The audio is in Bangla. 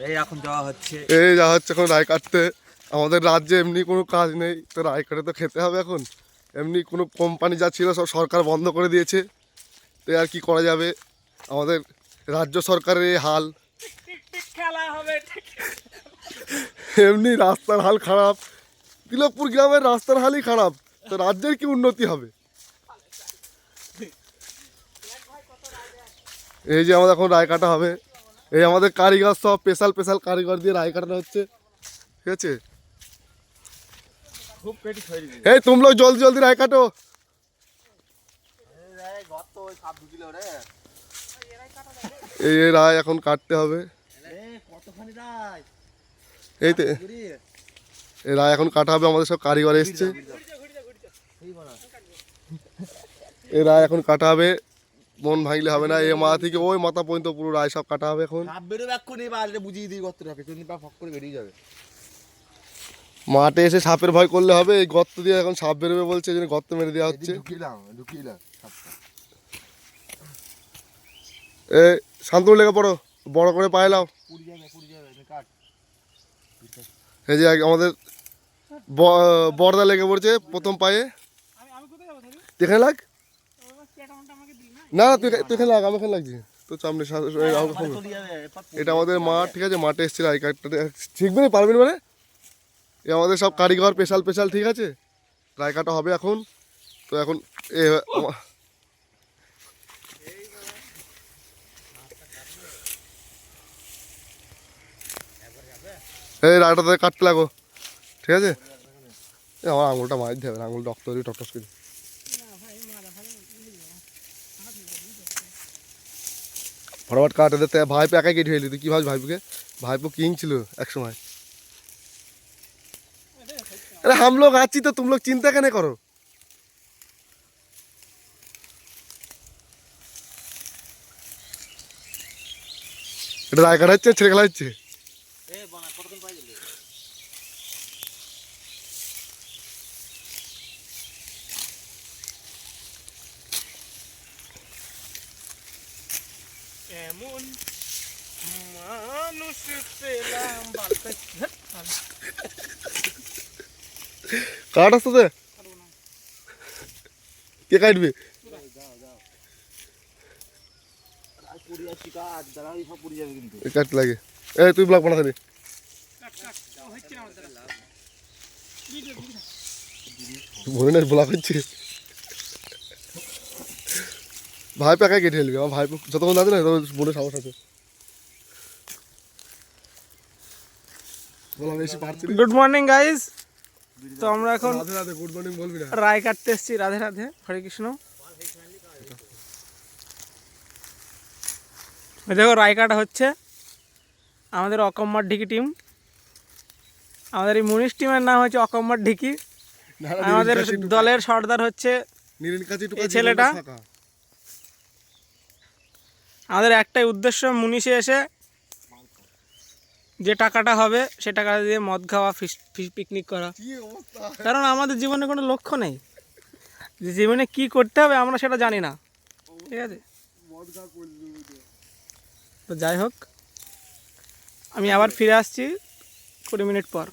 এই এখন যাওয়া হচ্ছে এখন রায় কাটতে। আমাদের রাজ্যে এমনি কোনো কাজ নেই, তো রায় কাটে তো খেতে হবে এখন। এমনি কোনো কোম্পানি যা ছিল সব সরকার বন্ধ করে দিয়েছে, তো আর কি করা যাবে। আমাদের রাজ্য সরকারের এই হাল। খেলা হবে এমনি রাস্তার হাল খারাপ, তিলকপুর গ্রামের রাস্তার হালই খারাপ, তো রাজ্যের কি উন্নতি হবে। এই যে আমাদের এখন রায় কাটা হবে, এই আমাদের কারিগর সব স্পেশাল কারিগর দিয়ে রায় কাটানো হচ্ছে, ঠিক আছে। খুব পেটি ছড়ি এই তুম লোক জলদি রায় কাটো। এই রায় এখন কাটতে হবে। এই তো এই রায় এখন কাটা হবে, আমাদের সব কারিগর এসছে। এই রায় এখন কাটা হবে, মন ভাঙলে হবে না। এই মাথা থেকে ওই মাথা পর্যন্ত পুরো রায় সব কাটা হবে এখন। মাঠে এসে সাপের ভয় করলে হবে, এই গর্ত দিয়ে এখন সাপ বেরোবে বলছে, এই জন্য গর্ত মেরে দেওয়া হচ্ছে। এ শান্তনু লেগে পড়ো, বড় করে পায়ে লাও। এই যে আমাদের বড়দা লেগে পড়ছে প্রথম পায়ে। এখানে লাগ না, তুই এখানে লাগ, আমি এখানে লাগছি তো সামনে। এটা আমাদের মাঠ, ঠিক আছে। মাঠে এসছে রায় কাটতে, শিখবে না পারবেন মানে। এ আমাদের সব কারিগর স্পেশাল, ঠিক আছে। রায় কাটা হবে এখন, তো এখন এই রায়টা তাদের কাটতে লাগো, ঠিক আছে। আমার আঙুলটা মার দিতে হবে, আঙুল রক্ত টকটস করে। ফটাফট কাটে দিতে। ভাইপো একাই কেটে ফেলি, তুই কি ভাবছ ভাইপোকে? ভাইপো কিং ছিল এক সময়। अरे हम लोग आची तो तुम लोग चिंता कहने करो। এটা রায় কাটা হচ্ছে, ছেড়ে খেলা হচ্ছে। এমন মানুষ পেলাম বলতে কাট আসতে কে কাটবে? কাট লাগে। এই তুই ব্লগ বানা খালি। বোনের ব্লগ হচ্ছে। ভাই একাই কেটে ফেলবি, আমার ভাই যতক্ষণ আছে না বোনের সাহস আছে। Good morning guys. তো আমরা এখন রাধে রাধে, গুড মর্নিং বলবি না। রায় কাটতে এসেছি। রাধে রাধে, হরে কৃষ্ণ। দেখো রায় কাটা হচ্ছে, আমাদের অকম্মার ঢিকি টিম। আমাদের এই মুনিশ টিমের নাম হচ্ছে অকম্মার ঢিকি। আমাদের দলের সর্দার হচ্ছে এই ছেলেটা। আমাদের একটাই উদ্দেশ্য, মুনিশে এসে যে টাকাটা হবে সে টাকা দিয়ে মদ খাওয়া, পিকনিক করা। কারণ আমাদের জীবনে কোনো লক্ষ্য নেই, যে জীবনে কি করতে হবে আমরা সেটা জানি না, ঠিক আছে। তো যাই হোক, আমি আবার ফিরে আসছি 20 মিনিট পর।